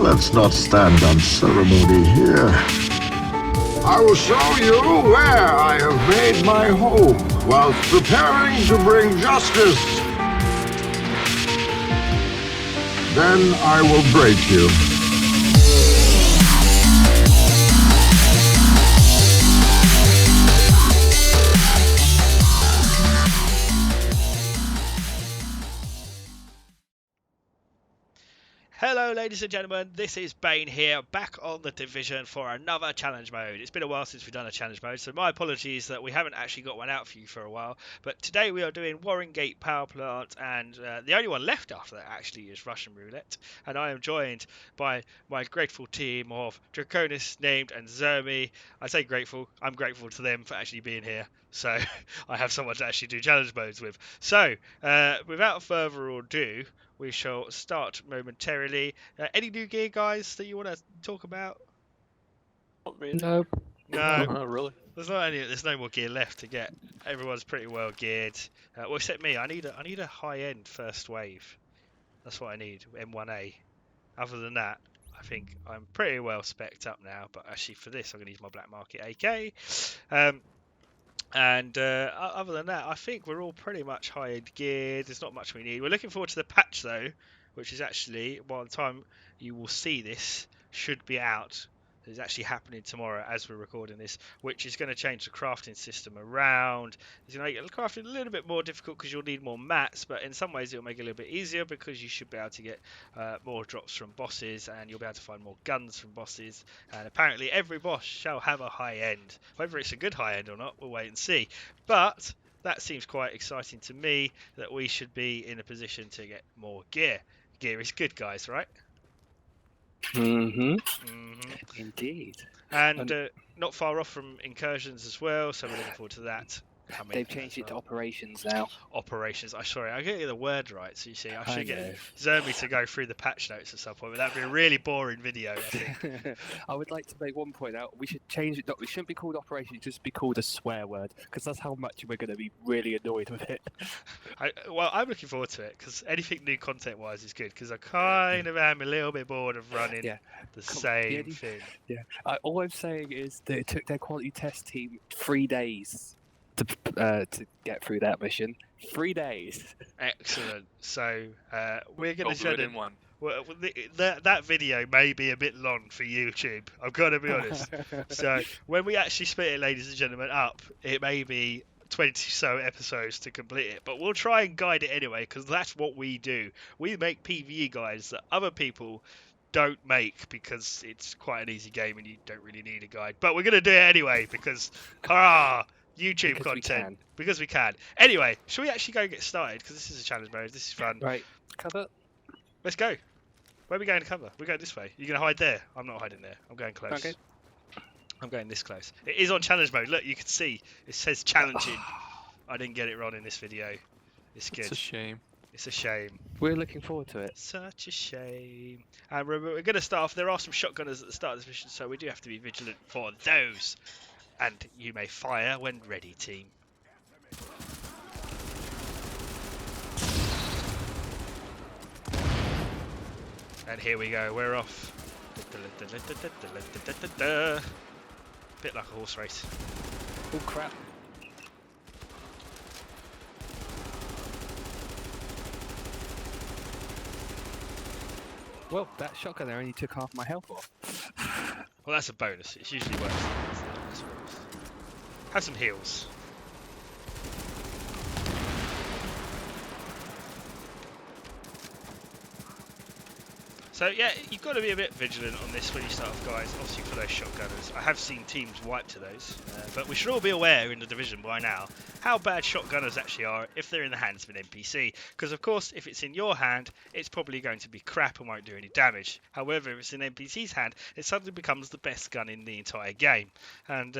Let's not stand on ceremony here. I will show you where I have made my home whilst preparing to bring justice. Then I will break you. Hello ladies and gentlemen, this is Bane here, back on the Division for another challenge mode. It's been a while since we've done a challenge mode, so my apologies that we haven't actually got one out for you for a while. But today we are doing WarrenGate Power Plant, and the only one left after that actually is Russian Roulette. And I am joined by my grateful team of Draconis, Named and Zermi. I say grateful, I'm grateful to them for actually being here. So I have someone to actually do challenge modes with. So without further ado, we shall start momentarily. Any new gear, guys, that you want to talk about? Not really. No. No, Not really. There's no more gear left to get. Everyone's pretty well geared. Well, except me. I need a high-end first wave. That's what I need. M1A. Other than that, I think I'm pretty well specced up now. But actually, for this, I'm going to use my Black Market AK. And other than that, I think we're all pretty much high-end geared. There's not much we need. We're looking forward to the patch, though, which is actually, by the time you will see this, should be out. It's actually happening tomorrow as we're recording this, which is going to change the crafting system around. It's going to make crafting a little bit more difficult because you'll need more mats, but in some ways it'll make it a little bit easier because you should be able to get more drops from bosses, and you'll be able to find more guns from bosses. And apparently every boss shall have a high end. Whether it's a good high end or not, we'll wait and see. But that seems quite exciting to me, that we should be in a position to get more gear. Gear is good, guys, right? Indeed. And not far off from incursions as well, so we're looking forward to that. They've changed it to operations now. Operations. Sorry, I get the word right. So you see, I should know. get Zermi to go through the patch notes at some point, but that'd be a really boring video, I think. I would like to make one point out. We should change it. It shouldn't be called operations. Just be called a swear word, because that's how much we're going to be really annoyed with it. Well, I'm looking forward to it because anything new content-wise is good. Because I kind of am a little bit bored of running the same thing. Yeah. All I'm saying is that it took their quality test team 3 days to get through that mission. 3 days. Excellent. So we're going to do it in one. Well, that video may be a bit long for YouTube. I've got to be honest. So when we actually split it, ladies and gentlemen, up, it may be 20 so episodes to complete it, but we'll try and guide it anyway, because that's what we do. We make PvE guides that other people don't make because it's quite an easy game and you don't really need a guide. But we're going to do it anyway because, YouTube content. Because we can. Anyway, shall we actually go and get started? Because this is a challenge mode. This is fun. Right. Cover. Let's go. Where are we going to cover? We're going this way. You're going to hide there? I'm not hiding there. I'm going close. Okay. I'm going this close. It is on challenge mode. Look, you can see. It says challenging. I didn't get it wrong in this video. It's good. It's a shame. It's a shame. We're looking forward to it. Such a shame. And we're going to start off. There are some shotgunners at the start of this mission, so we do have to be vigilant for those. And you may fire when ready, team. And here we go, we're off. Bit like a horse race. Oh crap. Well, that shotgun there only took half my health off. Well, that's a bonus. It's usually worse. Have some heals. So yeah, you've got to be a bit vigilant on this when you start off, guys. Obviously for those shotgunners. I have seen teams wipe to those, but we should all be aware in the Division by now how bad shotgunners actually are if they're in the hands of an NPC. Because of course, if it's in your hand, it's probably going to be crap and won't do any damage. However, if it's in NPC's hand, it suddenly becomes the best gun in the entire game. And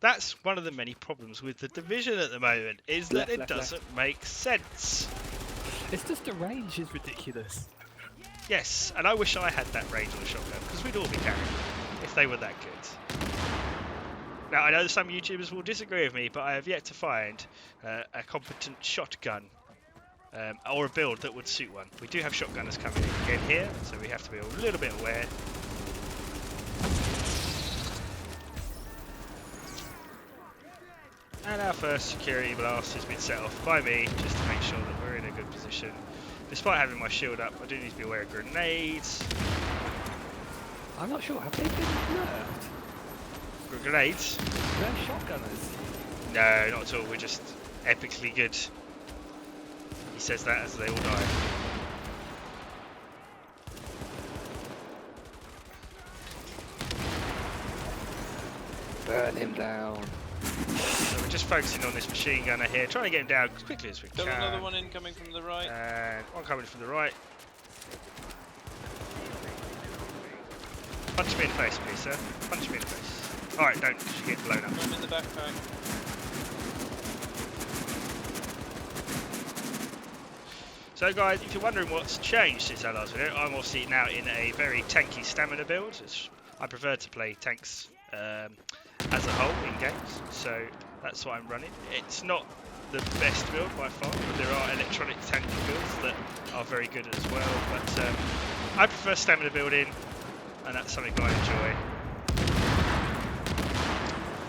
that's one of the many problems with the Division at the moment, is that it doesn't make sense. It's just the range is ridiculous. Yes, and I wish I had that range on the shotgun, because we'd all be carrying if they were that good. Now, I know that some YouTubers will disagree with me, but I have yet to find a competent shotgun or a build that would suit one. We do have shotgunners coming in again here, so we have to be a little bit aware. And our first security blast has been set off by me, just to make sure that we're in a good position. Despite having my shield up, I do need to be aware of grenades. I'm not sure. Have they been nerfed? Grenades? They're shotgunners. No, not at all. We're just epically good. He says that as they all die. Burn him down. So we're just focusing on this machine gunner here, trying to get him down as quickly as we Still can. another one incoming from the right. And one coming from the right. Punch me in the face, please, sir. Punch me in the face. Alright, don't get blown up. I'm in the backpack. So guys, if you're wondering what's changed since our last video, I'm obviously now in a very tanky stamina build. I prefer to play tanks as a whole in games, so that's what I'm running. It's not the best build by far, but there are electronic tanky builds that are very good as well. But I prefer stamina building, and that's something I enjoy.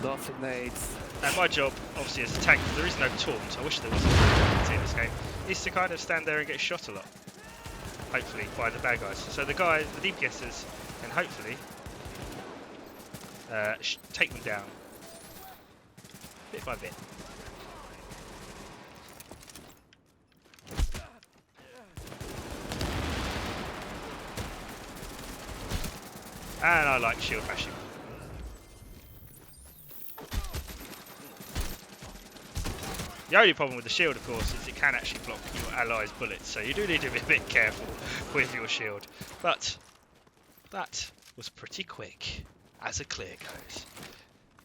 Lots of nades. And my job, obviously, as a tank, there is no taunt. I wish there was a taunt in this game. Is to kind of stand there and get shot a lot, hopefully, by the bad guys. So the guys, the DPSers, can hopefully take me down bit by bit. And I like shield bashing. The only problem with the shield, of course, is it can actually block your allies' bullets, so you do need to be a bit careful with your shield. But that was pretty quick, as a clear goes.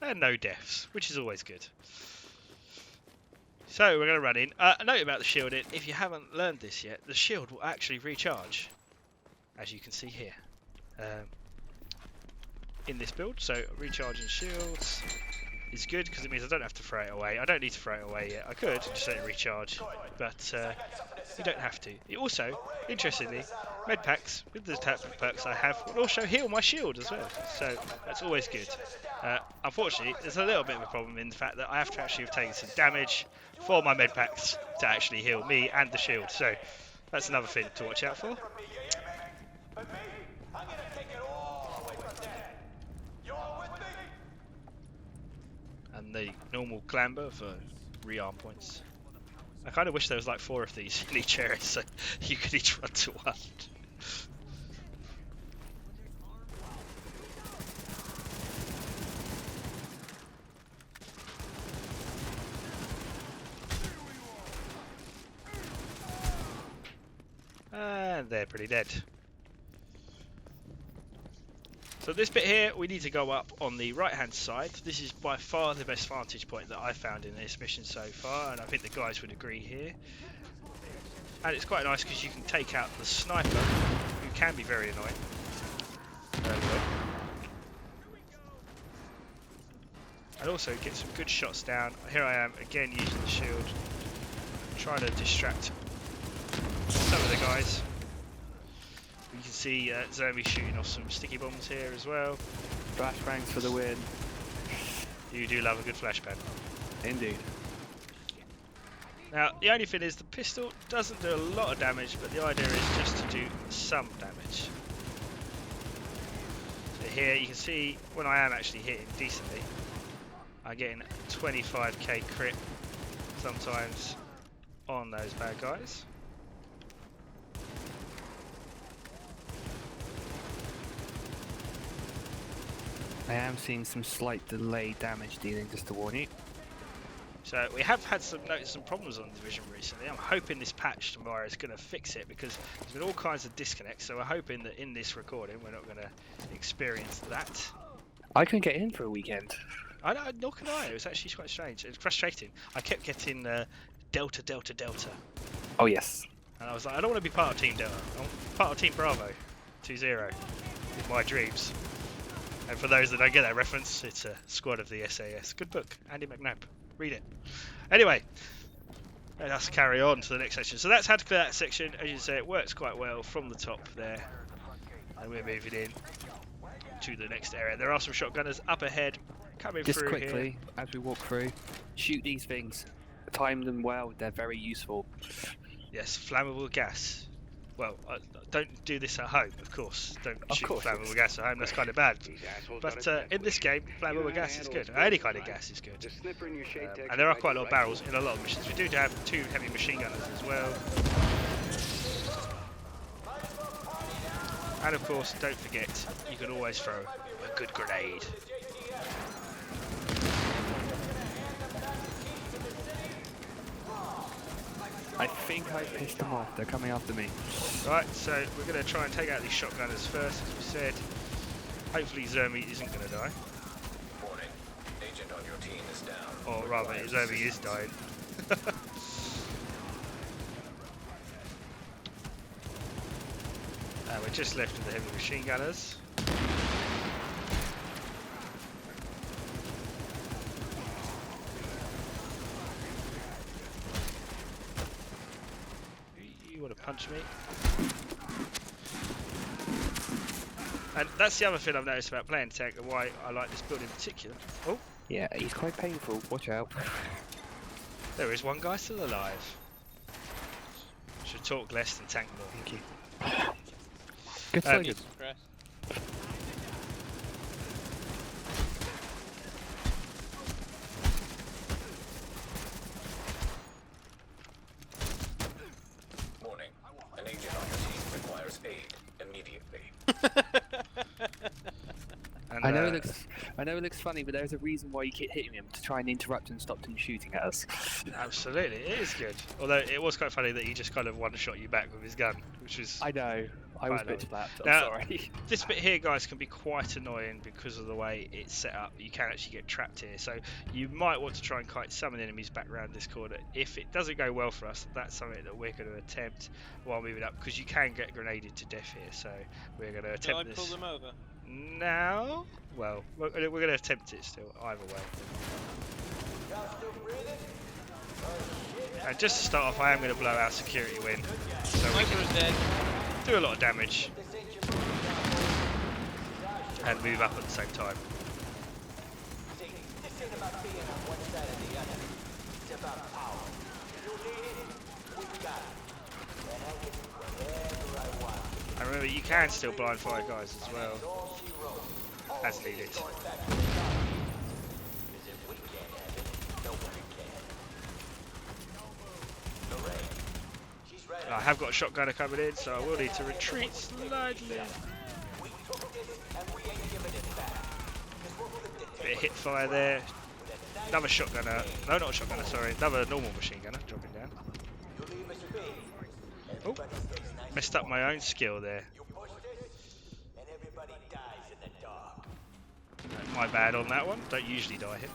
And no deaths, which is always good. So we're going to run in. A note about the shielding, if you haven't learned this yet, the shield will actually recharge, as you can see here, in this build. So recharging shields is good because it means I don't have to throw it away. I don't need to throw it away yet. I could just let it recharge, but you don't have to. It also, interestingly, med packs with the perks I have will also heal my shield as well, so that's always good. Unfortunately, there's a little bit of a problem in the fact that I have to actually have taken some damage for my med packs to actually heal me and the shield, so that's another thing to watch out for. And the normal clamber for rearm points. I kind of wish there was like 4 of these in each area so you could each run to one. And they're pretty dead. So this bit here, we need to go up on the right hand side. This is by far the best vantage point that I've found in this mission so far, and I think the guys would agree here. And it's quite nice because you can take out the sniper, who can be very annoying. And also get some good shots down. Here I am, again using the shield, trying to distract some of the guys. You can see Zermi shooting off some sticky bombs here as well. Flashbangs for the win. You do love a good flashbang. Indeed. Now, the only thing is the pistol doesn't do a lot of damage, but the idea is just to do some damage. So here you can see when I am actually hitting decently, I'm getting 25k crit sometimes on those bad guys. I am seeing some slight delay damage dealing, just to warn you. So we have had noticed some problems on the Division recently. I'm hoping this patch tomorrow is going to fix it because there's been all kinds of disconnects. So we're hoping that in this recording we're not going to experience that. I couldn't get in for a weekend. I know, nor can I. It was actually quite strange. It's frustrating. I kept getting Delta, Delta, Delta. Oh yes. And I was like, I don't want to be part of Team Delta. I want part of Team Bravo 2-0 with my dreams. And for those that don't get that reference, it's a Squad of the SAS. Good book, Andy McNabb. Read it. Anyway, let us carry on to the next section. So that's how to clear that section. As you say, it works quite well from the top there. And we're moving in to the next area. There are some shotgunners up ahead coming Just through quickly, here. as we walk through, shoot these things. Time them well, they're very useful. Yes, flammable gas. Well, don't do this at home, of course. Don't Of shoot course. flammable gas at home, that's kind of bad. But in this game, flammable gas is good. Any kind of gas is good. And there are quite a lot of barrels in a lot of missions. We do have 2 heavy machine gunners as well. And of course, don't forget, you can always throw a good grenade. I think I pissed them off. They're coming after me. Right, so we're going to try and take out these shotgunners first, as we said. Hopefully Zermi isn't going to die. Warning. Agent on your team is down. Or rather, Zermi is dying. We're just left with the heavy machine gunners. You want to punch me? And that's the other thing I've noticed about playing tank and why I like this build in particular. Oh, Yeah, he's quite painful. Watch out. there is one guy still alive. Should talk less than tank more. Thank you. Good Um, focus. Press. Warning. An agent on your team requires aid immediately. And, I know it looks funny, but there's a reason why you keep hitting him to try and interrupt and stop him shooting at us. absolutely, it is good. Although it was quite funny that he just kind of one-shot you back with his gun, which is... I know. I was a Quite bit slapped. I'm Now- sorry. This bit here, guys, can be quite annoying because of the way it's set up. You can actually get trapped here, so you might want to try and kite some enemies back around this corner. If it doesn't go well for us, that's something that we're going to attempt while moving up, because you can get grenaded to death here. So we're going to Shall I attempt pull this them over? now. Well, we're going to attempt it still, either way. And just to start off, I am going to blow our security wing, so we Sniper is dead. can do a lot of damage and move up at the same time. And remember, you can still blind fire guys as well, as needed. I have got a shotgunner coming in, so I will need to retreat slightly. Bit of hit fire there. Another shotgunner. No, not a shotgunner, sorry. Another normal machine gunner dropping down. Oh, messed up my own skill there. My bad on that one. Don't usually die here.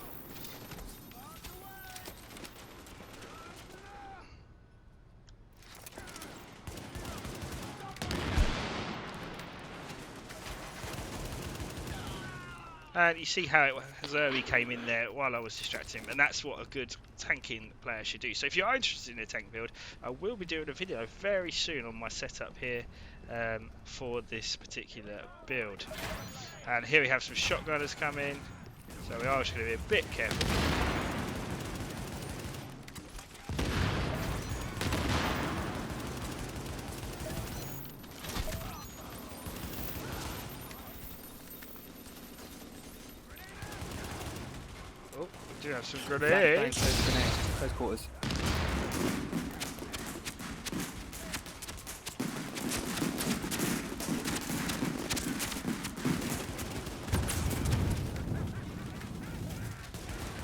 And you see how Zermi came in there while I was distracting him, and that's what a good tanking player should do. So if you're interested in a tank build, I will be doing a video very soon on my setup here for this particular build. And here we have some shotgunners coming, so we are just going to be a bit careful. Oh, we do have some grenades. Close quarters.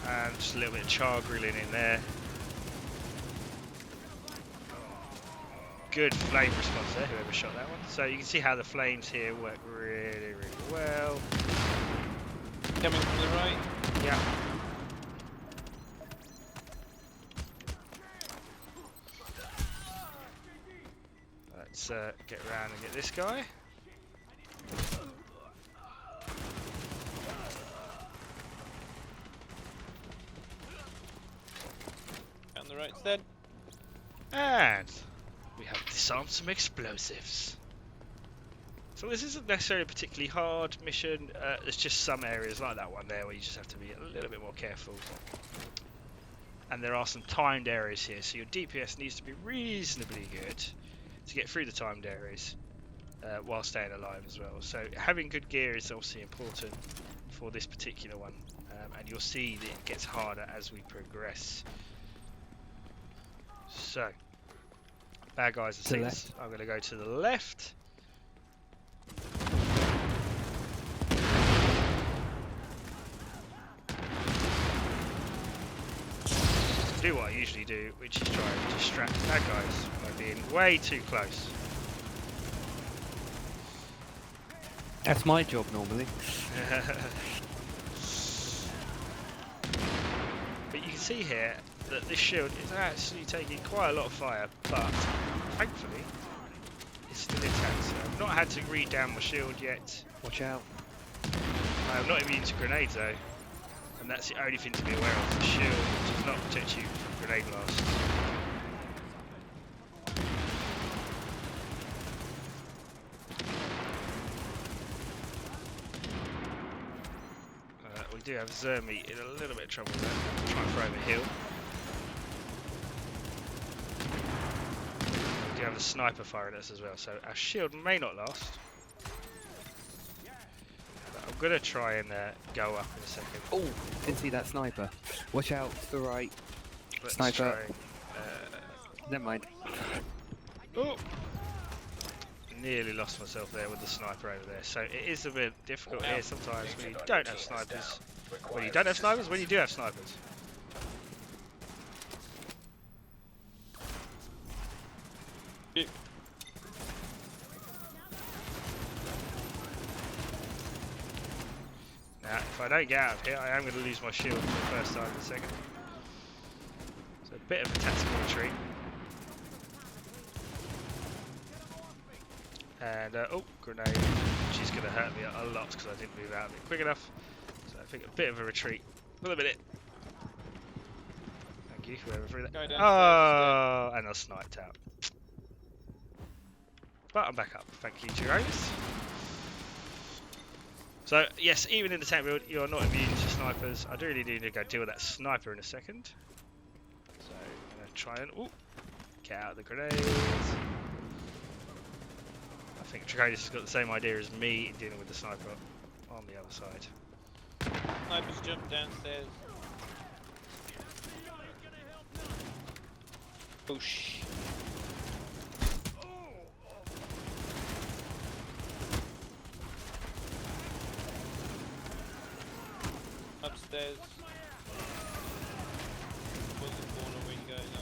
And just a little bit of char grilling in there. Good flame response there, whoever shot that one. So you can see how the flames here work really, really well. Coming from the right. Yeah. Let's get around and get this guy. On the right's dead. we have disarmed some explosives. So this isn't necessarily a particularly hard mission. There's just some areas like that one there where you just have to be a little bit more careful. And there are some timed areas here, so your DPS needs to be reasonably good to get through the timed areas while staying alive as well. So having good gear is obviously important for this particular one, and you'll see that it gets harder as we progress. So, bad guys are seats. I'm going to go to the left. Do what I usually do, which is try and distract bad guys by being way too close. That's my job normally. But you can see here that this shield is actually taking quite a lot of fire, but thankfully it's still intact. So I've not had to read down my shield yet. Watch out. I am not immune to grenades though, and that's the only thing to be aware of. The shield does not protect you from grenade blasts. We do have Zermi in a little bit of trouble there. Try and throw him a hill. We do have a sniper firing at us as well, so our shield may not last. But I'm going to try and go up in a second. Oh, didn't see that sniper. Watch out, to the right. Let's Sniper. try, Never mind. oh! Nearly lost myself there with the sniper over there. So it is a bit difficult here sometimes when you don't have snipers. When you don't have snipers, when you do have snipers. Now, if I don't get out of here, I am going to lose my shield for the first time in a second. So a bit of a tactical retreat. And, oh, grenade, which is going to hurt me a lot because I didn't move out of it quick enough. So I think a bit of a retreat. Wait a minute. Thank you, whoever threw that. Oh, and I sniped out. But I'm back up. Thank you, Gironis. So, yes, even in the tank build, you are not immune to snipers. I do really need to go deal with that sniper in a second. So, I'm going to try and, ooh, get out of the grenades. I think Draconis has got the same idea as me in dealing with the sniper on the other side. Snipers jumped downstairs. Push. Upstairs. Where's the corner wing going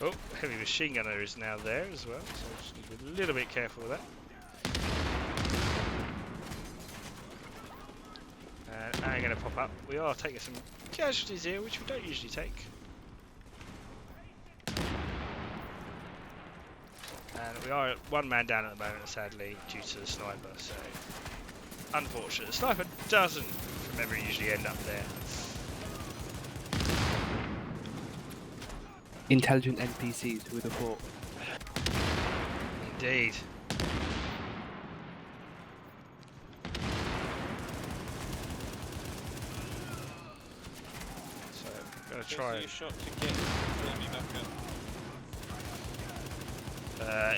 on? Oh, heavy machine gunner is now there as well, so just need to be a little bit careful with that. And I'm going to pop up. We are taking some casualties here, which we don't usually take. And we are one man down at the moment, sadly, due to the sniper, so unfortunate. The sniper doesn't, from memory, usually end up there. Intelligent NPCs, who would have thought? Indeed. So, I'm going to try. Your shot to get me back up.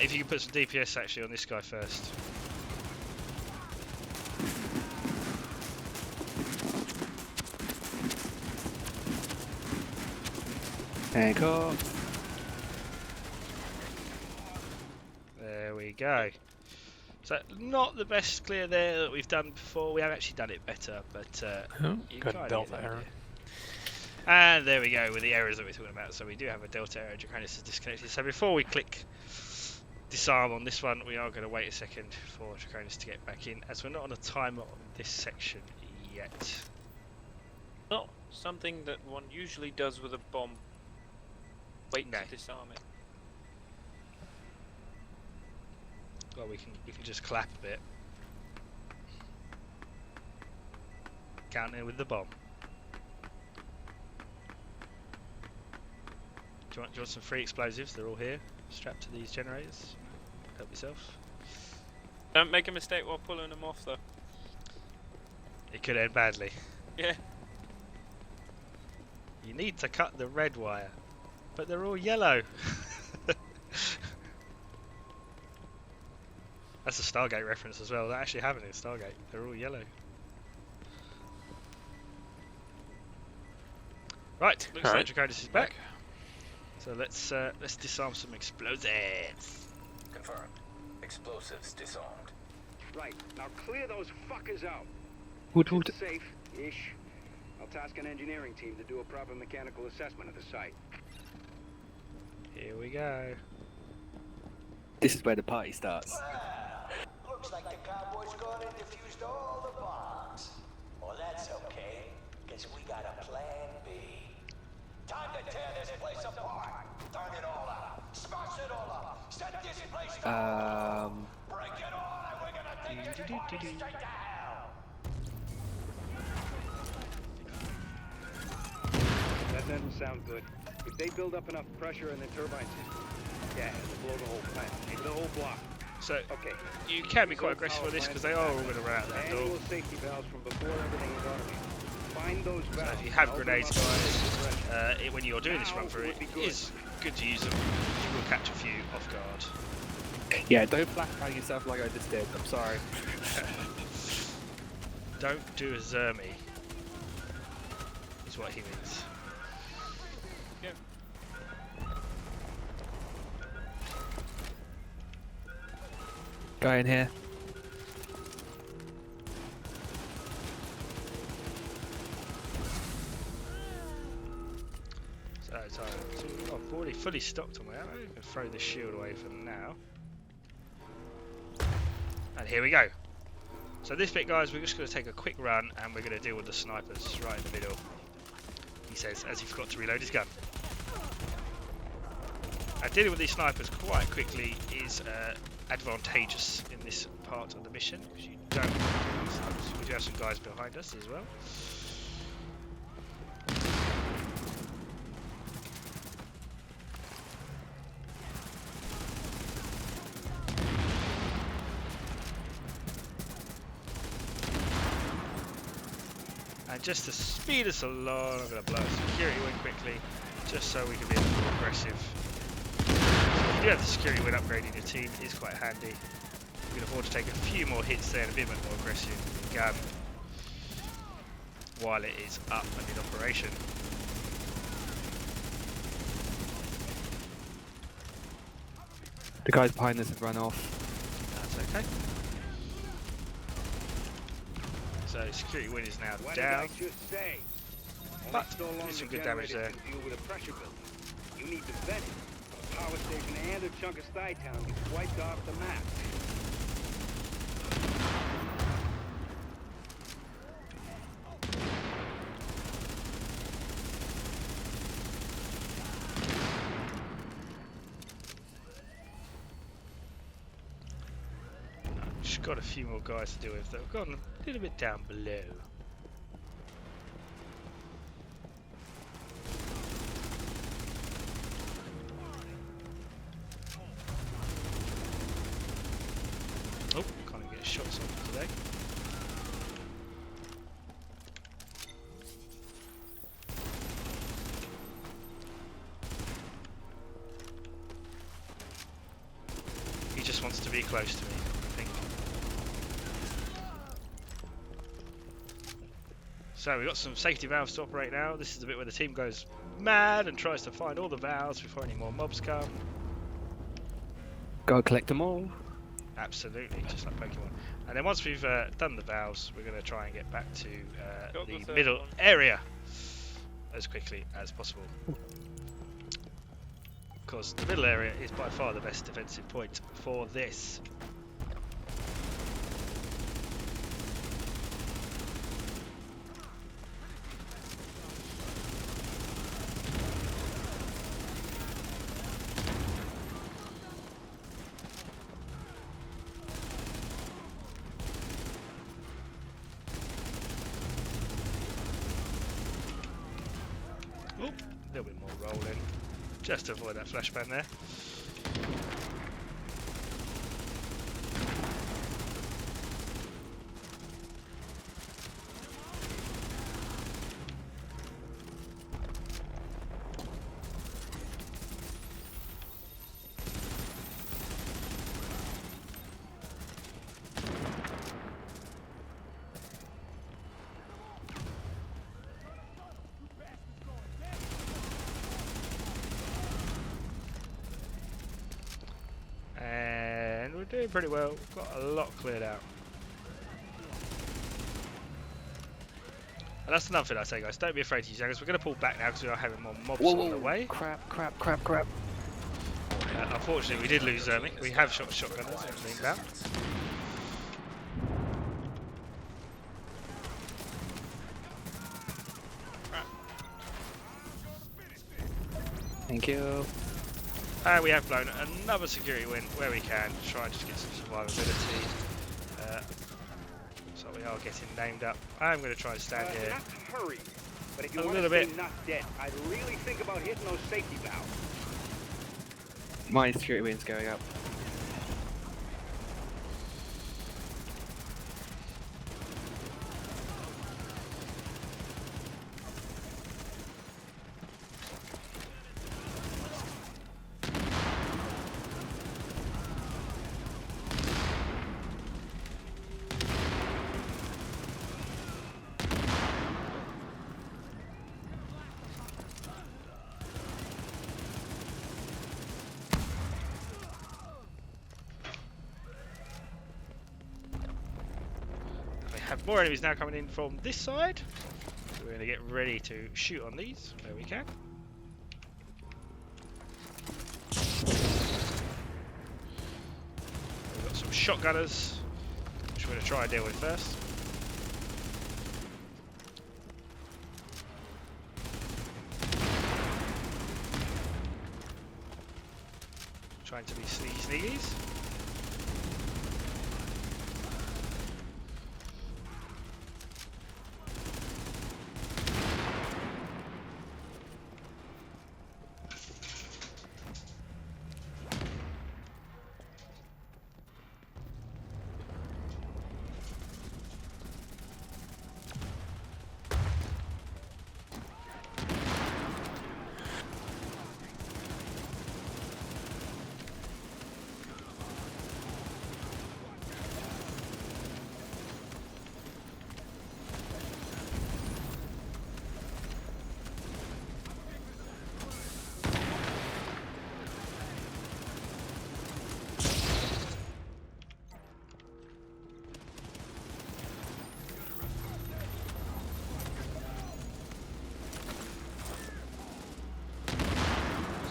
If you can put some DPS actually on this guy first. Take off. There we go. So not the best clear there that we've done before. We have actually done it better, but you Good kinda delta get the error. idea. And there we go with the errors that we're talking about. So we do have a delta error. Draconis is disconnected. So before we click disarm on this one, we are going to wait a second for Draconis to get back in, as we're not on a timer on this section yet. Not something that one usually does with a bomb. Wait No. to disarm it. Well, we can just clap a bit. Counter with the bomb. Do you want some free explosives? They're all here, strapped to these generators. Help yourself. Don't make a mistake while pulling them off, though. It could end badly. Yeah. You need to cut the red wire, but they're all yellow. That's a Stargate reference as well. That actually happened in Stargate. They're all yellow. Right, looks like Draconis is back. So let's disarm some explosives. Confirmed. Explosives disarmed. Right, now clear those fuckers out. Would It's safe-ish. I'll task an engineering team to do a proper mechanical assessment of the site. Here we go. this is where the party starts. Looks like the cowboys gone and defused all the bombs. Well, that's okay, because we got a plan B. Time to tear this place apart. Turn it all out. Smash it all up. Set this place down. Break it all, and we're gonna take this party straight to hell. That doesn't sound good. If they build up enough pressure in the turbine system, yeah, it'll blow the whole plant, maybe the whole block. So Okay. you can be quite aggressive with this because they are all going to run out that door. Manual safety valves from before everything was automated. Find those So valves. if you have and open grenades, them up to guys, pressure. when you're doing this run through, it is good to use them. You will catch a few off guard. Yeah, don't flashbang yourself like I just did. I'm sorry. Don't do a Zermi, is what he means. Yeah. Guy in here. So I've already fully stocked on my ammo. I'm going to throw this shield away for now. And here we go. So this bit, guys, we're just going to take a quick run and we're going to deal with the snipers right in the middle. He says, as he forgot to reload his gun. Dealing with these snipers quite quickly is advantageous in this part of the mission because you don't. We do have some guys behind us as well. And just to speed us along, I'm going to blow a security wing quickly, just so we can be a little more aggressive. If you have the security wing upgrading your team, it is quite handy. You can afford to take a few more hits there and a bit more aggressive with your gun while it is up and in operation. The guys behind us have run off. That's okay. So security wing is now What did down. I just say? But Only so long did some the good damage generators there. can deal with a pressure builder. You need to vet it. A power station and a chunk of Stuytown gets wiped off the map. Just got a few more guys to deal with that have gone a little bit down below. Oh, can't even get shots on today. He just wants to be close to me, I think. So we've got some safety valves to operate now. This is the bit where the team goes mad and tries to find all the valves before any more mobs come. Gotta collect them all. Absolutely, just like Pokemon. And then once we've done the valves, we're going to try and get back to Got the the third middle one. area as quickly as possible. Because the middle area is by far the best defensive point for this. Oh, a little bit more rolling. Just to avoid that flashbang there. And we're doing pretty well. We've got a lot cleared out. And that's another thing I say, guys. Don't be afraid to use daggers. We're going to pull back now because we are having more mobs on the way. Crap. Unfortunately, we did lose Zermi. We have shot shotgunners and cleaned out. Thank you. And we have blown another security win where we can. Try and just get some survivability. So we are getting named up. I'm going to try and stand here. Not to hurry, but if you A want to little stay bit. not dead, I'd really think about hitting those safety valves. My security win's going up. Have more enemies now coming in from this side. So we're going to get ready to shoot on these where we can. We've got some shotgunners, which we're going to try and deal with first. Trying to be sneakies.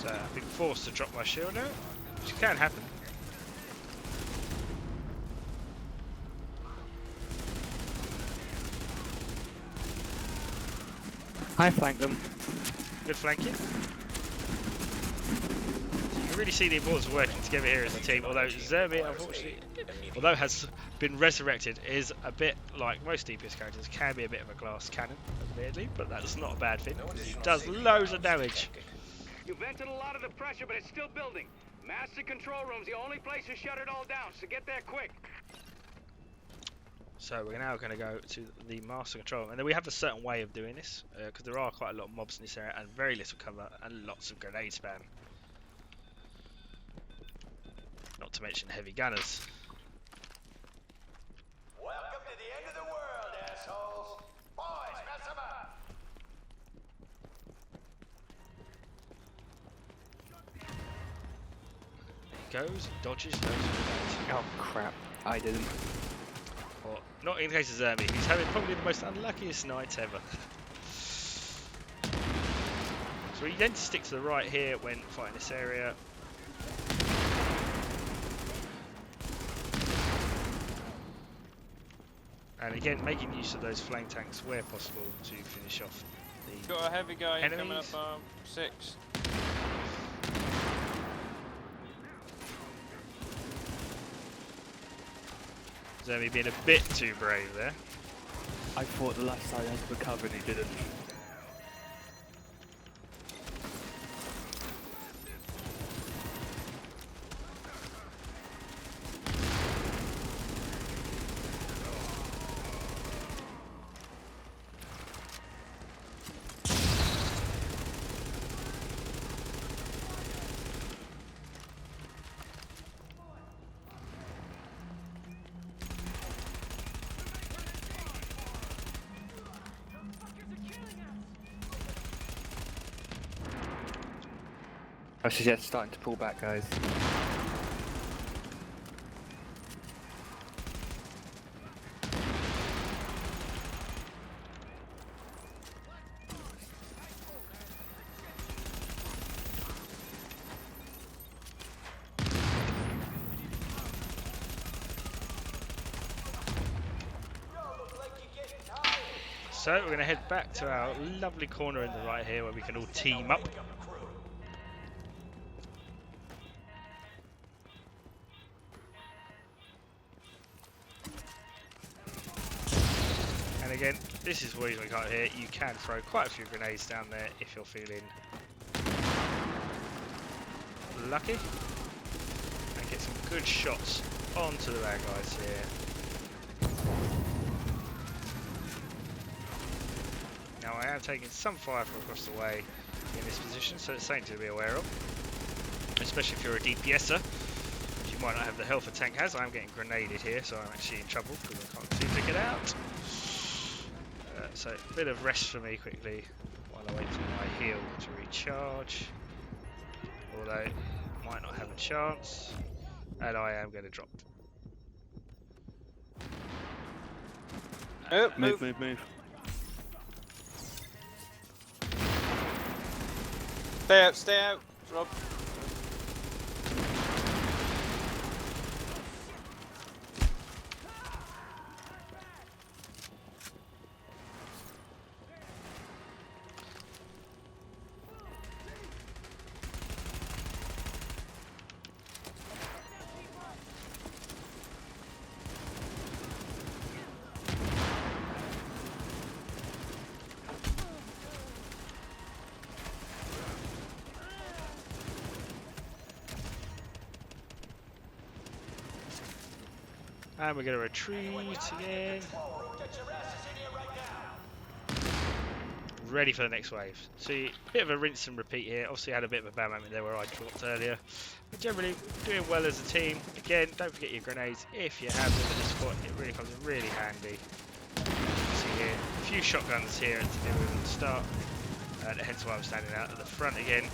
I've been forced to drop my shield out, which can happen. I flanked them. Good flanking. You can really see the importance of working together here as a team, although Zermi, unfortunately, although has been resurrected, is a bit like most DPS characters, can be a bit of a glass cannon, admittedly, but that's not a bad thing, because he does loads of damage. You vented a lot of the pressure, but it's still building. Master control room's the only place to shut it all down, so get there quick. So we're now going to go to the master control, and then we have a certain way of doing this, because there are quite a lot of mobs in this area, and very little cover, and lots of grenade spam. Not to mention heavy gunners. Welcome to the end of the world, assholes. Boys, mess them up. Goes, dodges, those grenades. Oh crap, I didn't. Or, not in the case of Zermi, he's having probably the most unluckiest night ever. So we tend to stick to the right here when fighting this area. And again, making use of those flame tanks where possible to finish off the Got a heavy guy coming enemies. up 6. Zermi being a bit too brave there. I thought the left side had recovered, he didn't. I suggest starting to pull back, guys. So we're going to head back to our lovely corner in the right here where we can all team up. And again, this is where we got here. You can throw quite a few grenades down there if you're feeling lucky. And get some good shots onto the bad guys here. Now I am taking some fire from across the way in this position, so it's something to be aware of. Especially if you're a DPSer, you might not have the health a tank has. I'm getting grenaded here, so I'm actually in trouble because I can't seem to get out. So a bit of rest for me quickly while I wait for my heal to recharge. Although might not have a chance, and I am going to drop. Oh, Move. Stay out, Rob. And we're going to retreat again. Ready for the next wave. See, bit of a rinse and repeat here. Obviously, I had a bit of a bad moment there where I dropped earlier. But generally, doing well as a team. Again, don't forget your grenades if you have them at this point. It really comes in really handy. See here, a few shotguns here to do with at the start. Hence why I'm standing out at the front again.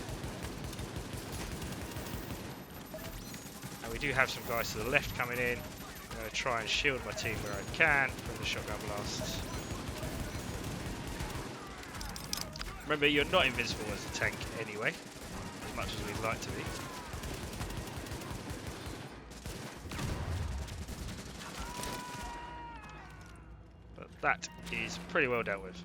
And we do have some guys to the left coming in. I'm going to try and shield my team where I can from the shotgun blasts. Remember, you're not invincible as a tank anyway, as much as we'd like to be. But that is pretty well dealt with.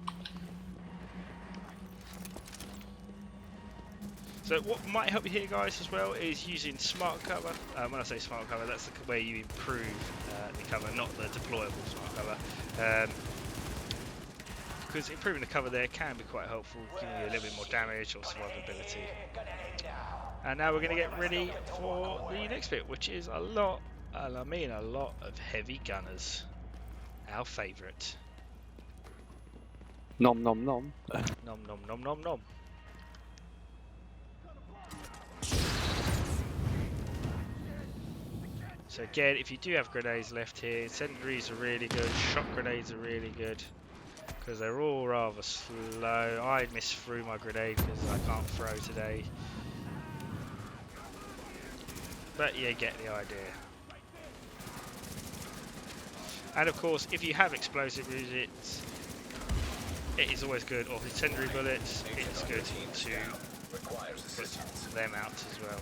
So what might help you here, guys, as well, is using smart cover. When I say smart cover, that's the way you improve the cover, not the deployable smart cover. Because improving the cover there can be quite helpful, giving you a little bit more damage or survivability. And now we're going to get ready for the next bit, which is a lot, and I mean a lot, of heavy gunners. Our favourite. Nom nom nom. Nom nom nom nom nom. So again, if you do have grenades left here, incendiaries are really good, shock grenades are really good, because they're all rather slow. I missed through my grenade because I can't throw today. But you get the idea. And of course, if you have explosive bullets, it is always good, or incendiary bullets, it's good to put them out as well.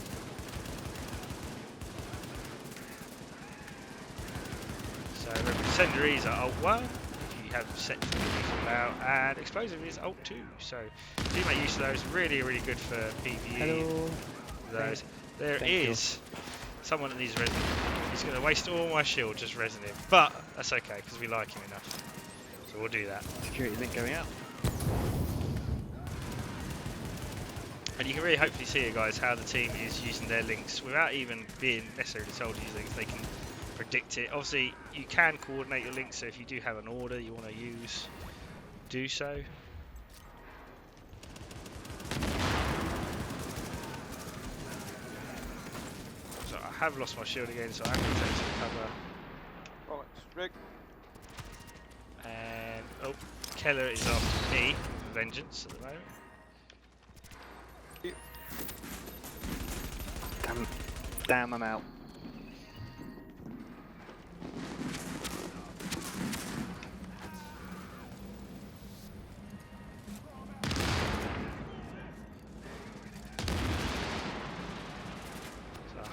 So remember, incendiaries are alt 1, if you have set to people out, and explosive is alt 2. So do make use of those, really good for PvE. Hello. Those. There is someone that needs resin. He's going to waste all my shield just resin him, but that's okay because we like him enough. So we'll do that. Security link going out. And you can really hopefully see it, guys, how the team is using their links without even being necessarily told to use links. They can predict it. Obviously, you can coordinate your links, so if you do have an order you want to use, do so. So I have lost my shield again, so I'm going to take some cover. Bollocks, Rick. And oh, Keller is after me with vengeance at the moment. Damn, I'm out.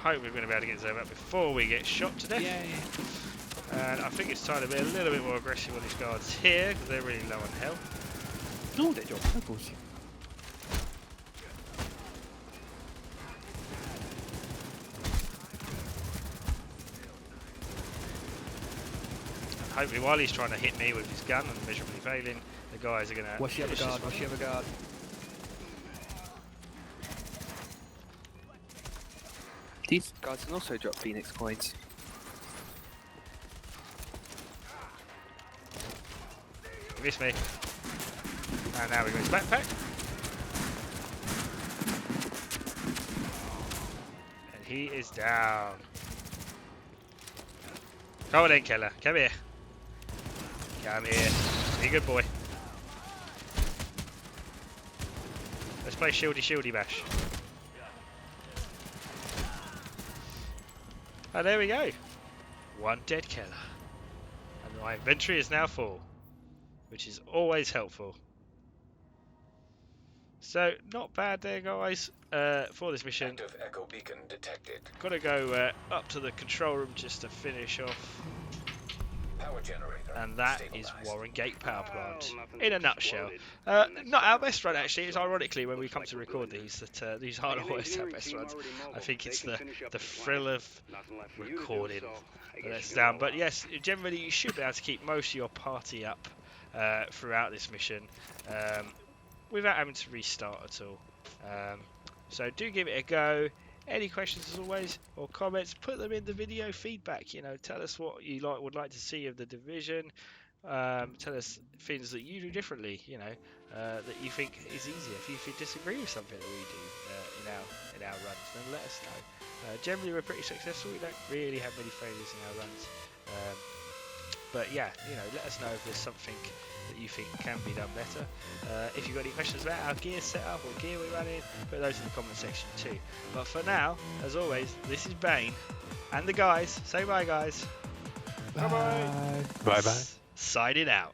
I hope we're going to be able to get Zoe up before we get shot to death. Yay. And I think it's time to be a little bit more aggressive on these guards here, because they're really low on health. Oh, they dropped purples. And hopefully while he's trying to hit me with his gun and miserably failing, the guys are going to... Watch the other guard, watch the other guard. These guys can also drop Phoenix coins. You missed me. And now we go to backpack. And he is down. Come on then, Keller. Come here. Come here. Be a good boy. Let's play shieldy bash. Oh, there we go. One dead Keller. And my inventory is now full, which is always helpful. So, not bad there, guys, for this mission. Active echo beacon detected. Got to go up to the control room just to finish off. Power generator. And that is stabilized. WarrenGate Power Plant, nothing's in a nutshell. exploded. Not our best run, actually. It's ironically when we come to record these that these aren't always our best runs. I think it's the thrill of recording that lets us down. But yes, generally you should be able to keep most of your party up throughout this mission without having to restart at all. So do give it a go. Any questions as always or comments, put them in the video feedback. You know, tell us what you would like to see of the Division. Tell us things that you do differently, you know, that you think is easier. If you disagree with something that we do in our runs, then let us know. Generally we're pretty successful. We don't really have many failures in our runs. But yeah, you know, let us know if there's something that you think can be done better. If you've got any questions about our gear setup or gear we're running, put those in the comment section too. But for now, as always, this is Bane and the guys. Say bye, guys. Bye. Bye bye. Signing out.